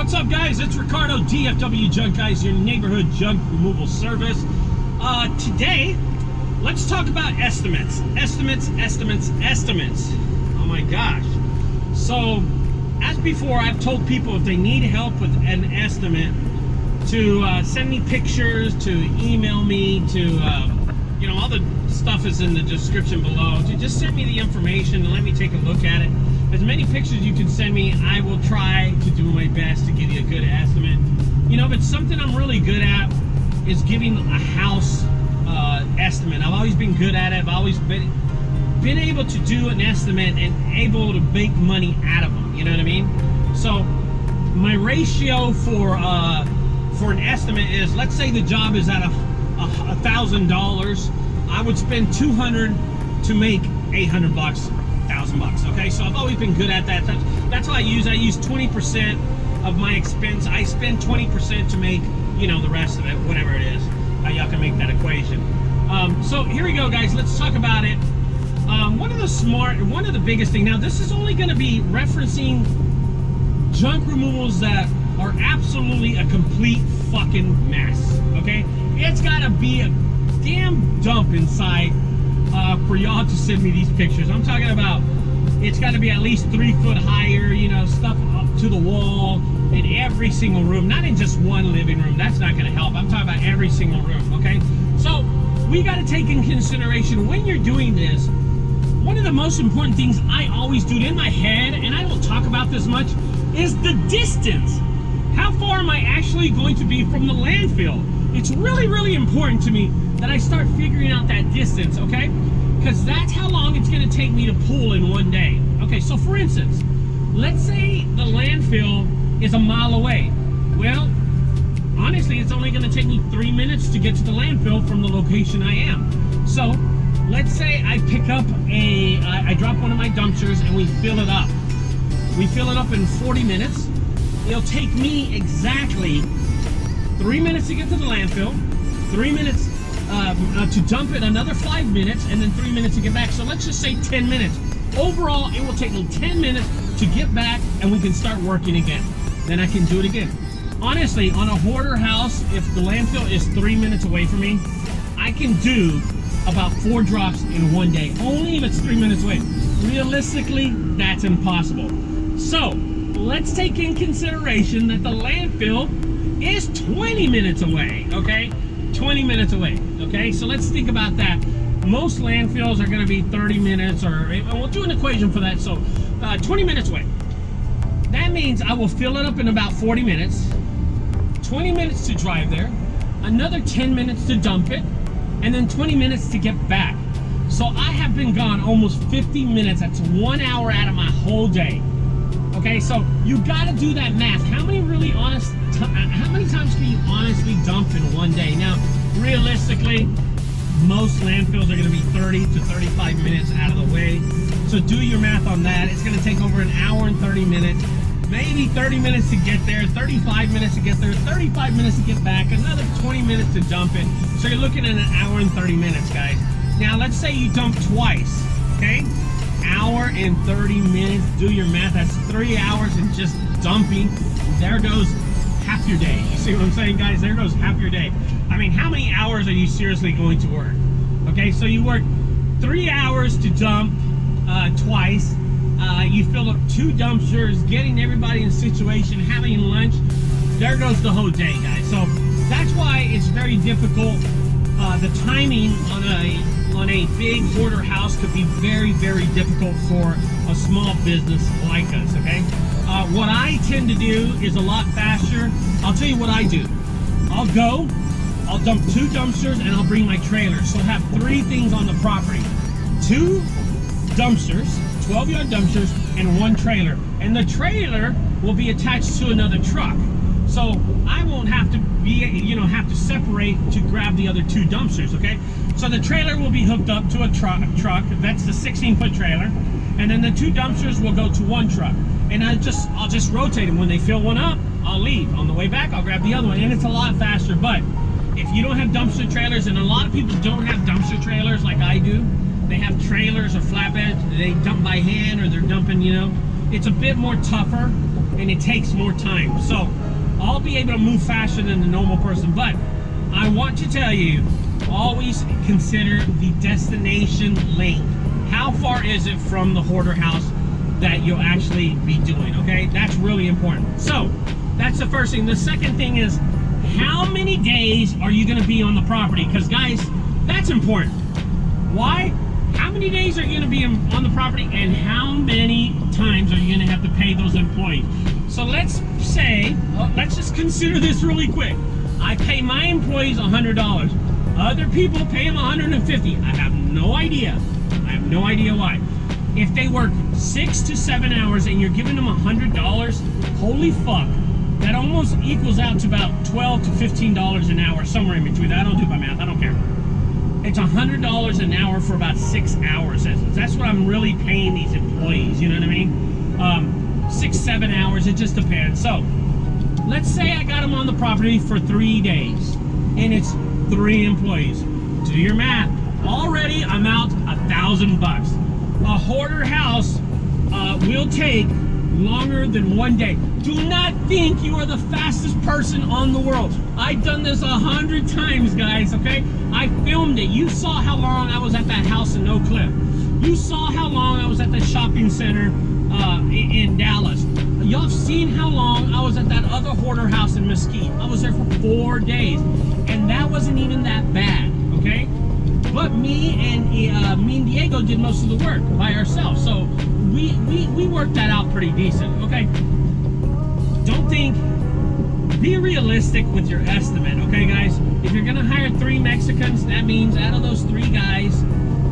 What's up, guys? It's Ricardo, DFW Junk Guys, your neighborhood junk removal service. Today, let's talk about estimates. Estimates. Oh my gosh. So, as before, I've told people if they need help with an estimate to send me pictures, to email me, to, you know, all the stuff is in the description below. To just send me the information and let me take a look at it. As many pictures you can send me, I will try to do my best to give you a good estimate. You know, but something I'm really good at is giving a house estimate. I've always been good at it. I've always been able to do an estimate and able to make money out of them. You know what I mean? So my ratio for an estimate is, let's say the job is at $1,000. I would spend $200 to make $800 bucks. $1,000, okay? So I've always been good at that. That's how I use 20% of my expense. I spend 20% to make, you know, the rest of it, whatever it is. Y'all can make that equation. So here we go, guys. Let's talk about it. One of the biggest things, now this is only going to be referencing junk removals that are absolutely a complete fucking mess, okay? It's got to be a damn dump inside for y'all to send me these pictures. I'm talking about, it's got to be at least 3 foot higher, you know, stuff up to the wall in every single room, not in just one living room. That's not going to help. I'm talking about every single room, okay? So we got to take in consideration when you're doing this. One of the most important things I always do in my head, and I don't talk about this much, is the distance. How far am I actually going to be from the landfill? It's really, really important to me that I start figuring out that distance, okay? Because that's how long it's going to take me to pull in one day. Okay, so for instance, let's say the landfill is a mile away. Well, honestly, it's only going to take me 3 minutes to get to the landfill from the location I am. So let's say I pick up I drop one of my dumpsters and we fill it up. We fill it up in 40 minutes. It'll take me exactly 3 minutes to get to the landfill, 3 minutes to dump it, another 5 minutes, and then 3 minutes to get back. So let's just say 10 minutes. Overall, it will take me 10 minutes to get back, and we can start working again. Then I can do it again. Honestly, on a hoarder house, if the landfill is 3 minutes away from me, I can do about 4 drops in one day, only if it's 3 minutes away. Realistically, that's impossible. So let's take in consideration that the landfill is 20 minutes away, okay? 20 minutes away, okay? So let's think about that. Most landfills are gonna be 30 minutes, or we'll do an equation for that. So 20 minutes away. That means I will fill it up in about 40 minutes, 20 minutes to drive there, another 10 minutes to dump it, and then 20 minutes to get back. So I have been gone almost 50 minutes. That's 1 hour out of my whole day. Okay, so you gotta do that math. How many times can you honestly dump in one day? Now, realistically, most landfills are gonna be 30 to 35 minutes out of the way. So do your math on that. It's gonna take over an hour and 30 minutes, maybe 30 minutes to get there, 35 minutes to get there, 35 minutes to get back, another 20 minutes to dump it. So you're looking at an hour and 30 minutes, guys. Now, let's say you dump twice, okay? Hour and 30 minutes, do your math. That's 3 hours in just dumping. There goes half your day. You see what I'm saying, guys? There goes half your day. I mean, how many hours are you seriously going to work? Okay, so you work 3 hours to dump twice. You fill up 2 dumpsters, getting everybody in situation, having lunch. There goes the whole day, guys. So that's why it's very difficult. The timing on a big hoarder house could be very, very difficult for a small business like us, okay? What I tend to do is a lot faster. I'll tell you what I do. I'll dump 2 dumpsters, and I'll bring my trailer. So I'll have 3 things on the property. 2 dumpsters, 12-yard dumpsters, and 1 trailer. And the trailer will be attached to another truck. So I won't have to have to separate to grab the other 2 dumpsters, okay? So the trailer will be hooked up to a truck. That's the 16-foot trailer. And then the 2 dumpsters will go to 1 truck. And I'll just rotate them. When they fill one up, I'll leave. On the way back, I'll grab the other one. And it's a lot faster. But if you don't have dumpster trailers, and a lot of people don't have dumpster trailers like I do, they have trailers or flatbeds, they dump by hand, or they're dumping, you know, it's a bit more tougher and it takes more time. So I'll be able to move faster than the normal person. But I want to tell you, always consider the destination length. How far is it from the hoarder house that you'll actually be doing, okay? That's really important. So that's the first thing. The second thing is, how many days are you gonna be on the property? Because guys, that's important. Why? How many days are you gonna be on the property, and how many times are you gonna have to pay those employees? So let's say, let's just consider this really quick. I pay my employees $100. Other people pay them $150. I have no idea. I have no idea why. If they work 6 to 7 hours and you're giving them $100, holy fuck, that almost equals out to about $12 to $15 an hour, somewhere in between. I don't do my math, I don't care. It's $100 an hour for about 6 hours. That's what I'm really paying these employees, you know what I mean? 6, 7 hours, it just depends. So, let's say I got them on the property for 3 days, and it's 3 employees. Do your math. Already, I'm out $1,000. A hoarder house will take longer than 1 day. Do not think you are the fastest person on the world. I've done this 100 times, guys, okay? I filmed it. You saw how long I was at that house in Oak Cliff. You saw how long I was at the shopping center in Dallas. Y'all have seen how long I was at that other hoarder house in Mesquite. I was there for 4 days, and that wasn't even that bad, okay? But me and Diego did most of the work by ourselves, so we worked that out pretty decent, okay? Don't think, be realistic with your estimate, okay, guys? If you're gonna hire 3 Mexicans, that means out of those 3 guys,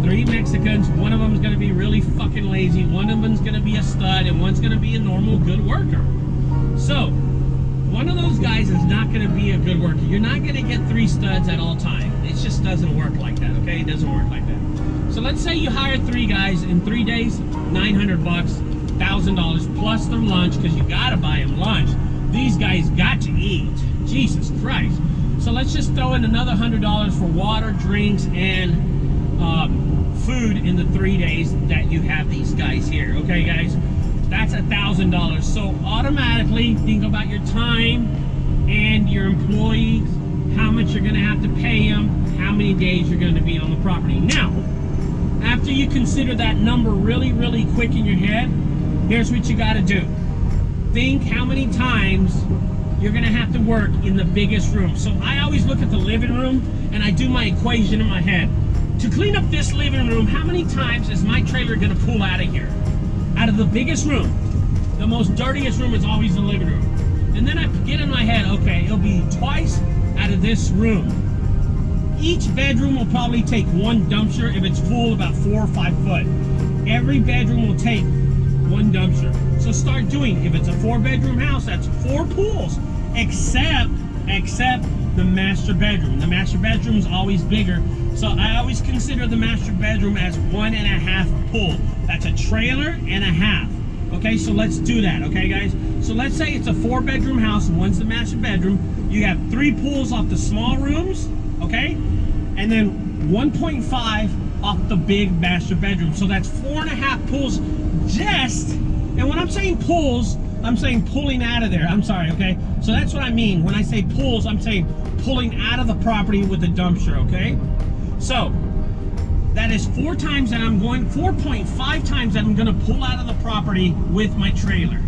3 Mexicans, one of them is gonna be really fucking lazy, one of them's gonna be a stud, and one's gonna be a normal good worker. So, one of those guys is not gonna be a good worker. You're not gonna get 3 studs at all times. It just doesn't work like that, okay? It doesn't work like that. So let's say you hire 3 guys in 3 days, $900 bucks, $1,000 plus their lunch, because you gotta buy them lunch. These guys got to eat. Jesus Christ. So let's just throw in another $100 for water, drinks, and food in the 3 days that you have these guys here, okay, guys? That's $1,000. So automatically think about your time and your employees, how much you're gonna have to pay them, how many days you're gonna be on the property. Now, after you consider that number really, really quick in your head, here's what you gotta do. Think how many times you're gonna have to work in the biggest room. So I always look at the living room and I do my equation in my head. To clean up this living room, how many times is my trailer gonna pull out of here? Out of the biggest room. The most dirtiest room is always the living room. And then I get in my head, okay, it'll be twice out of this room. Each bedroom will probably take 1 dumpster if it's full, about 4 or 5 foot. Every bedroom will take 1 dumpster. So start doing, if it's a 4-bedroom house, that's 4 pools, except the master bedroom. The master bedroom is always bigger. So I always consider the master bedroom as 1.5 pool. That's a trailer and a half. Okay, so let's do that, okay, guys? So let's say it's a 4-bedroom house, and one's the master bedroom. You have 3 pools off the small rooms, okay? And then 1.5 off the big master bedroom. So that's 4.5 pools just, and when I'm saying pools, I'm saying pulling out of there. I'm sorry, okay? So that's what I mean. When I say pools, I'm saying pulling out of the property with a dumpster, okay? So that is 4 times that I'm going, 4.5 times that I'm gonna pull out of the property with my trailer.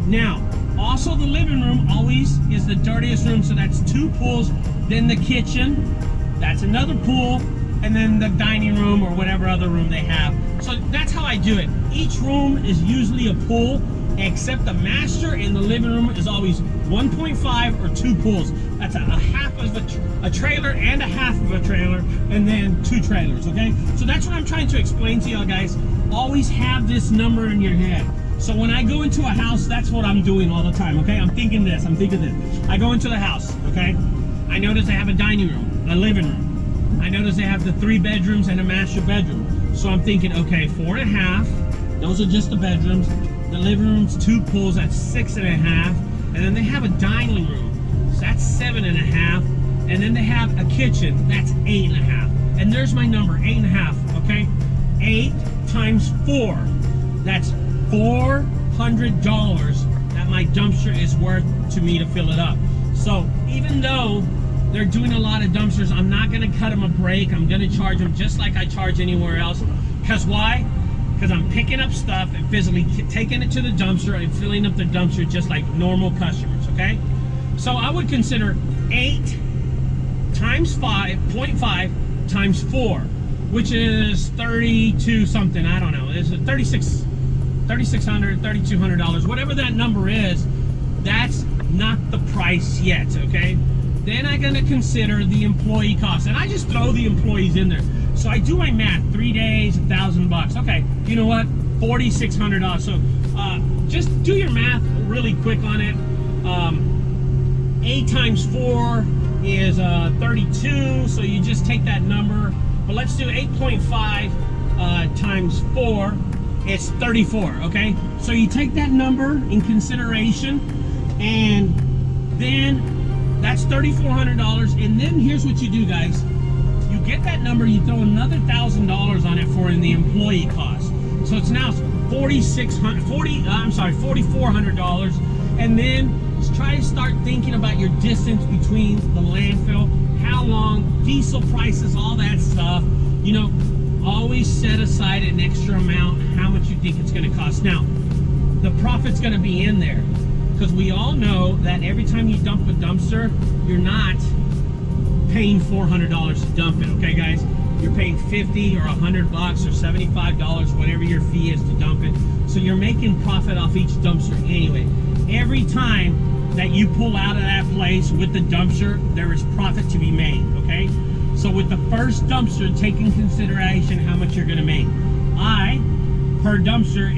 Now, also the living room always is the dirtiest room, so that's 2 pools, then the kitchen, that's another pool, and then the dining room or whatever other room they have. So that's how I do it. Each room is usually a pool, except the master and the living room is always 1.5 or 2 pools. That's a half of a trailer and a half of a trailer, and then 2 trailers, okay? So that's what I'm trying to explain to y'all guys. Always have this number in your head. So when I go into a house, that's what I'm doing all the time, okay? I'm thinking this, I'm thinking this. I go into the house, okay? I notice they have a dining room, a living room. I notice they have the 3 bedrooms and a master bedroom. So I'm thinking, okay, 4.5, those are just the bedrooms. The living room's 2 pools, that's 6.5. And then they have a dining room, so that's 7.5. And then they have a kitchen, that's 8.5. And there's my number, 8.5, okay? 8 times 4, that's 4 $100 that my dumpster is worth to me to fill it up. So even though they're doing a lot of dumpsters, I'm not going to cut them a break. I'm going to charge them just like I charge anywhere else. Because why? Because I'm picking up stuff and physically taking it to the dumpster and filling up the dumpster just like normal customers, okay? So I would consider 8 times 5.5 times 4, which is 32 something, I don't know. It's $3,600, $3,200, whatever that number is. That's not the price yet, okay? Then I'm gonna consider the employee cost, and I just throw the employees in there. So I do my math, 3 days, $1,000. Okay, you know what? $4,600. So just do your math really quick on it. 8 times 4 is 32, so you just take that number. But let's do 8.5 times 4, it's 34, okay? So you take that number in consideration, and then that's $3,400. And then here's what you do, guys. You get that number, you throw another $1,000 on it for the employee cost. So it's now $4,400. And then try to start thinking about your distance between the landfill, how long, diesel prices, all that stuff. You know, always set aside an extra amount, how much you think it's going to cost. Now, the profit's going to be in there, because we all know that every time you dump a dumpster, you're not paying $400 to dump it, okay, guys? You're paying $50 or $100 or $75, whatever your fee is to dump it. So you're making profit off each dumpster anyway. Every time that you pull out of that place with the dumpster, there is profit to be made, okay? So with the first dumpster, take in consideration how much you're gonna make. Per dumpster,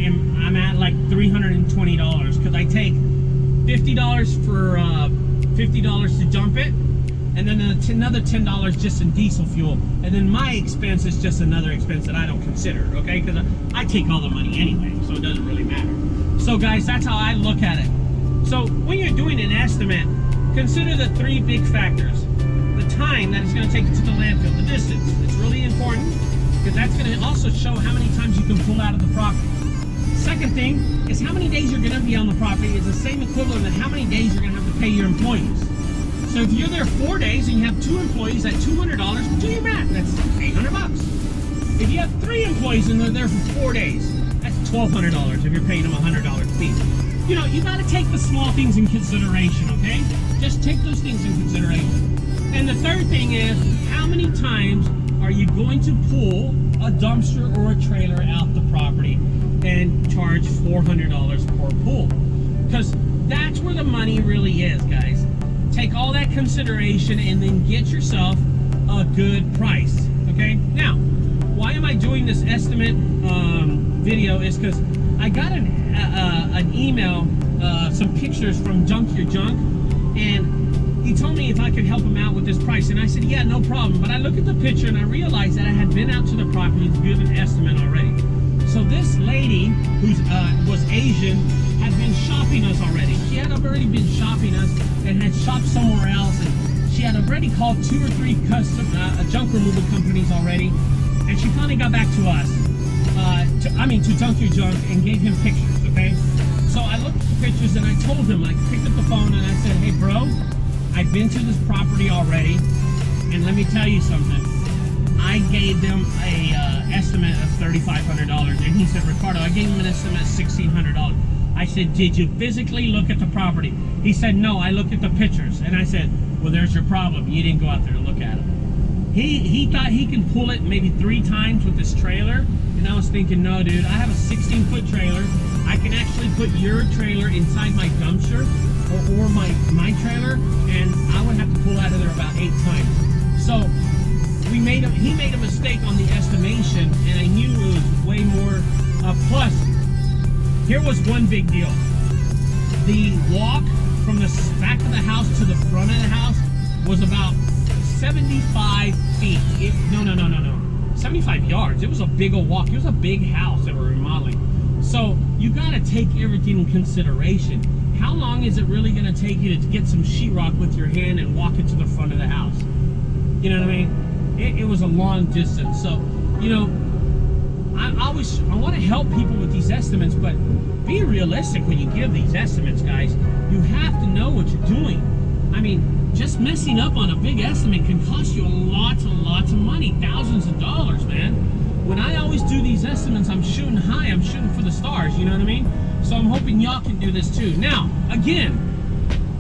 I'm at like $320, because I take $50 for $50 to dump it, and then another $10 just in diesel fuel, and then my expense is just another expense that I don't consider, okay? Because I take all the money anyway, so it doesn't really matter. So guys, that's how I look at it. So when you're doing an estimate, consider the 3 big factors. The time that it's going to take you to the landfill, the distance. It's really important, because that's going to also show how many times you can pull out of the property. Second thing is how many days you're going to be on the property is the same equivalent to how many days you're going to have to pay your employees. So if you're there 4 days and you have 2 employees at $200, do your math, that's $800. If you have 3 employees and they're there for 4 days, that's $1,200 if you're paying them $100 fee. You know, you got to take the small things in consideration, okay? Just take those things in consideration. And the third thing is, how many times are you going to pull a dumpster or a trailer out the property and charge $400 per pull? Because that's where the money really is, guys. Take all that consideration and then get yourself a good price, okay? Now, why am I doing this estimate video is because I got an email, some pictures from Junk Your Junk, and he told me if I could help him out with this price, and I said, yeah, no problem. But I looked at the picture and I realized that I had been out to the property to give an estimate already. So this lady, who was Asian, had been shopping us already. She had already been shopping us and had shopped somewhere else, and she had already called 2 or 3 custom junk removal companies already, and she finally got back to us, to Junk Your Junk, and gave him pictures, okay? So I looked at the pictures and I told him, I picked up the phone and I said, hey bro, I've been to this property already, and let me tell you something. I gave them a estimate of $3,500, and he said, Ricardo, I gave him an estimate of $1,600. I said, did you physically look at the property? He said, no, I looked at the pictures. And I said, well, there's your problem. You didn't go out there to look at them. He thought he can pull it maybe 3 times with this trailer, and I was thinking, no, dude, I have a 16-foot trailer. I can actually put your trailer inside my dumpster or my trailer, and I would have to pull out of there about 8 times. So he made a mistake on the estimation, and I knew it was way more. Plus, here was one big deal. The walk from the back of the house to the front of the house was about 75 feet. 75 yards. It was a big old walk. It was a big house that we're remodeling. So you got to take everything in consideration. How long is it really going to take you to get some sheetrock with your hand and walk it to the front of the house? You know what I mean? It was a long distance. So, you know, I want to help people with these estimates, but be realistic when you give these estimates, guys. You have to know what you're doing. I mean, just messing up on a big estimate can cost you lots and lots of money, thousands of dollars, man. When I always do these estimates, I'm shooting high, I'm shooting for the stars, you know what I mean? So I'm hoping y'all can do this too. Now, again,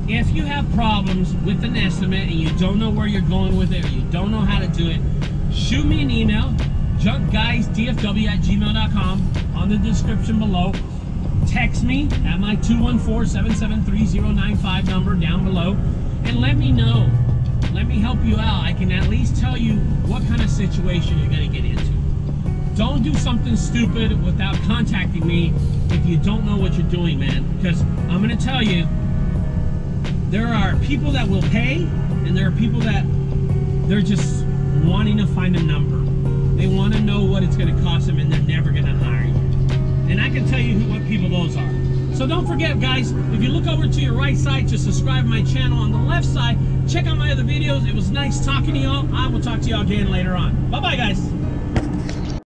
if you have problems with an estimate and you don't know where you're going with it, or you don't know how to do it, shoot me an email, junkguysdfw@gmail.com, on the description below. Text me at my 214-773-095 number down below, and let me know. Let me help you out. I can at least tell you what kind of situation you're going to get into. Don't do something stupid without contacting me if you don't know what you're doing, man. Because I'm going to tell you, there are people that will pay, and there are people that they're just wanting to find a number. They want to know what it's going to cost them, and they're never going to hire you. And I can tell you what people those are. So don't forget, guys, if you look over to your right side to subscribe to my channel, on the left side, check out my other videos. It was nice talking to y'all. I will talk to y'all again later on. Bye-bye, guys.